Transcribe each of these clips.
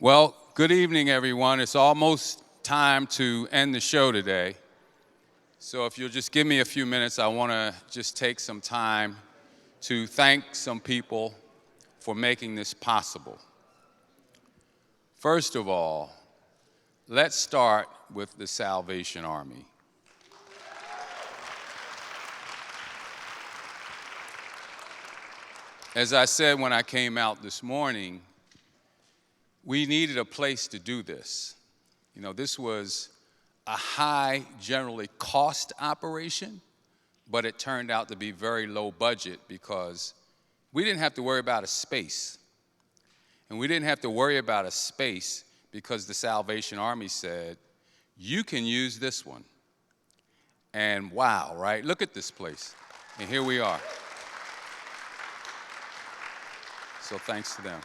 Well, good evening, everyone. It's almost time to end the show today. So if you'll just give me a few minutes, I want to just take some time to thank some people for making this possible. First of all, let's start with the Salvation Army. As I said when I came out this morning, we needed a place to do this. You know, this was a high, generally cost operation, but it turned out to be very low budget because we didn't have to worry about a space. And we didn't have to worry about a space because the Salvation Army said, you can use this one. And wow, right? Look at this place. And here we are. So thanks to them.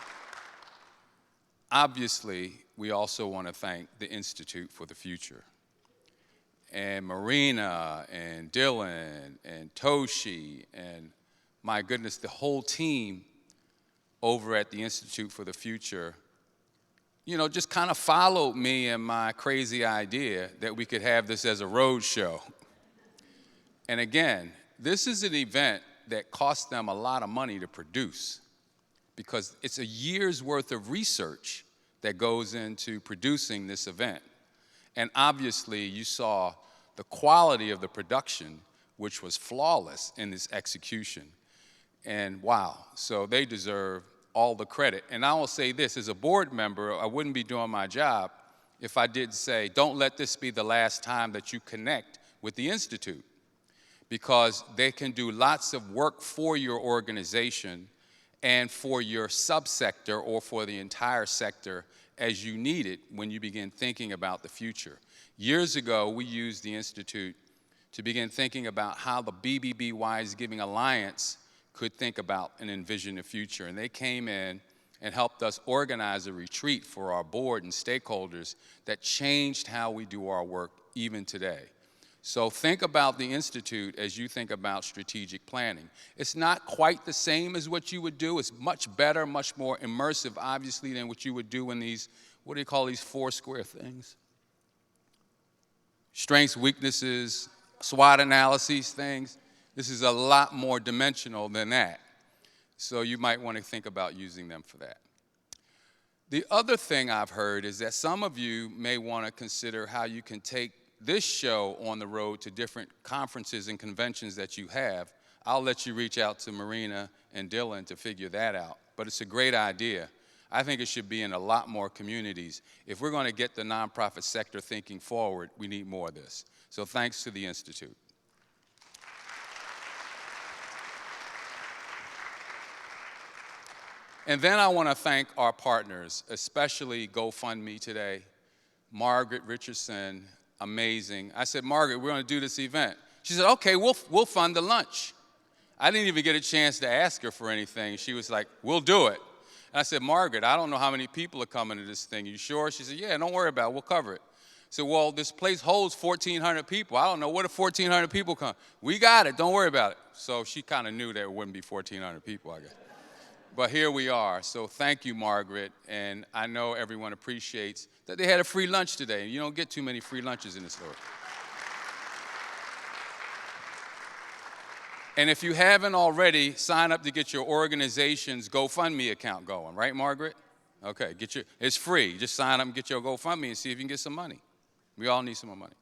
Obviously, we also want to thank the Institute for the Future. And Marina and Dylan and Toshi and, my goodness, the whole team over at the Institute for the Future, you know, just kind of followed me and my crazy idea that we could have this as a road show. And again, this is an event that cost them a lot of money to produce, because it's a year's worth of research that goes into producing this event. And obviously, you saw the quality of the production, which was flawless in this execution. And wow, so they deserve all the credit. And I will say this, as a board member, I wouldn't be doing my job if I didn't say, don't let this be the last time that you connect with the Institute, because they can do lots of work for your organization and for your subsector or for the entire sector as you need it when you begin thinking about the future. Years ago, we used the Institute to begin thinking about how the BBB Wise Giving Alliance could think about and envision the future. And they came in and helped us organize a retreat for our board and stakeholders that changed how we do our work even today. So think about the Institute as you think about strategic planning. It's not quite the same as what you would do. It's much better, much more immersive, obviously, than what you would do in these, what do you call these four square things? Strengths, weaknesses, SWOT analyses things. This is a lot more dimensional than that. So you might want to think about using them for that. The other thing I've heard is that some of you may want to consider how you can take this show on the road to different conferences and conventions that you have. I'll let you reach out to Marina and Dylan to figure that out. But it's a great idea. I think it should be in a lot more communities. If we're going to get the nonprofit sector thinking forward, we need more of this. So thanks to the Institute. And then I want to thank our partners, especially GoFundMe today. Margaret Richardson, amazing. I said, Margaret, we're going to do this event. She said, okay, we'll fund the lunch. I didn't even get a chance to ask her for anything. She was like, we'll do it. And I said, Margaret, I don't know how many people are coming to this thing. You sure? She said, yeah, don't worry about it. We'll cover it. I said, well, this place holds 1,400 people. I don't know. What if 1,400 people come? We got it. Don't worry about it. So she kind of knew there wouldn't be 1,400 people, I guess. But here we are. So thank you, Margaret. And I know everyone appreciates that they had a free lunch today. You don't get too many free lunches in this store. And if you haven't already, sign up to get your organization's GoFundMe account going. Right, Margaret? Okay, it's free. Just sign up and get your GoFundMe and see if you can get some money. We all need some more money.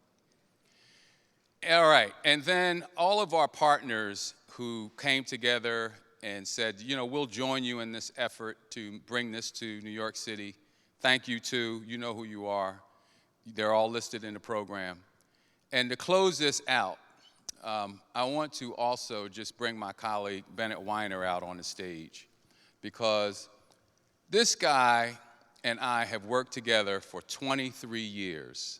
All right, and then all of our partners who came together and said, you know, we'll join you in this effort to bring this to New York City. Thank you, too. You know who you are. They're all listed in the program. And to close this out, I want to also just bring my colleague, Bennett Weiner, out on the stage, because this guy and I have worked together for 23 years.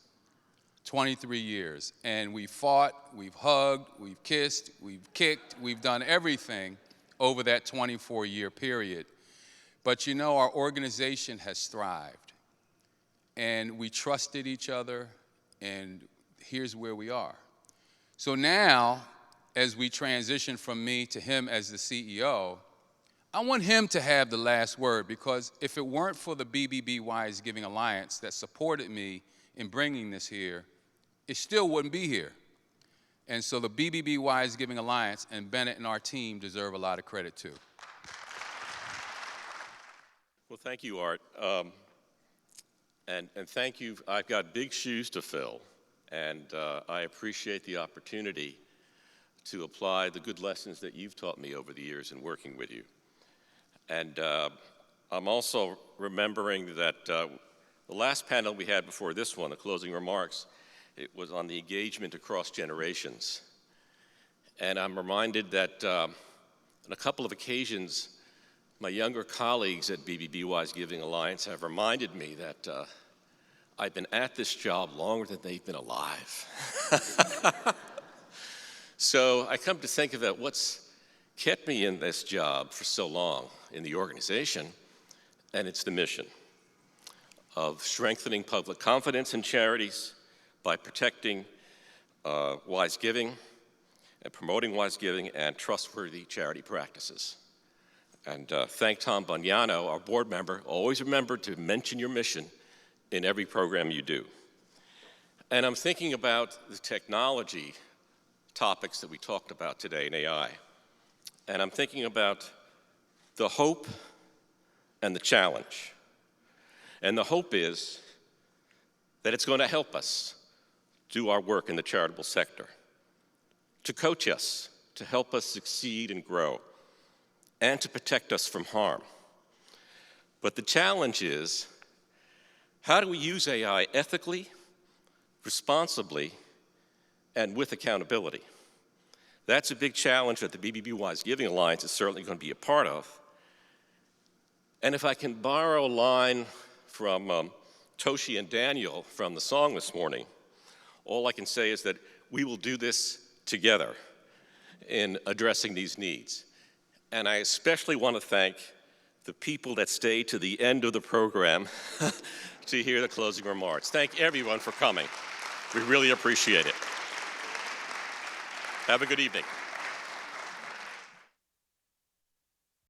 23 years. And we've fought, we've hugged, we've kissed, we've kicked, we've done everything over that 24-year period. But you know, our organization has thrived. And we trusted each other, and here's where we are. So now, as we transition from me to him as the CEO, I want him to have the last word, because if it weren't for the BBB Wise Giving Alliance that supported me in bringing this here, it still wouldn't be here. And so the BBB Wise Giving Alliance and Bennett and our team deserve a lot of credit too. Well, thank you, Art. And thank you. I've got big shoes to fill, and I appreciate the opportunity to apply the good lessons that you've taught me over the years in working with you. And I'm also remembering that the last panel we had before this one, the closing remarks, it was on the engagement across generations. And I'm reminded that on a couple of occasions, my younger colleagues at BBB Wise Giving Alliance have reminded me that I've been at this job longer than they've been alive. So I come to think about what's kept me in this job for so long in the organization, and it's the mission of strengthening public confidence in charities by protecting wise giving and promoting wise giving and trustworthy charity practices. And thank Tom Bugnano, our board member. Always remember to mention your mission in every program you do. And I'm thinking about the technology topics that we talked about today in AI. And I'm thinking about the hope and the challenge. And the hope is that it's going to help us do our work in the charitable sector, to coach us, to help us succeed and grow, and to protect us from harm. But the challenge is, how do we use AI ethically, responsibly, and with accountability? That's a big challenge that the BBB Wise Giving Alliance is certainly going to be a part of. And if I can borrow a line from Toshi and Daniel from the song this morning, all I can say is that we will do this together in addressing these needs. And I especially want to thank the people that stayed to the end of the program to hear the closing remarks. Thank everyone for coming. We really appreciate it. Have a good evening.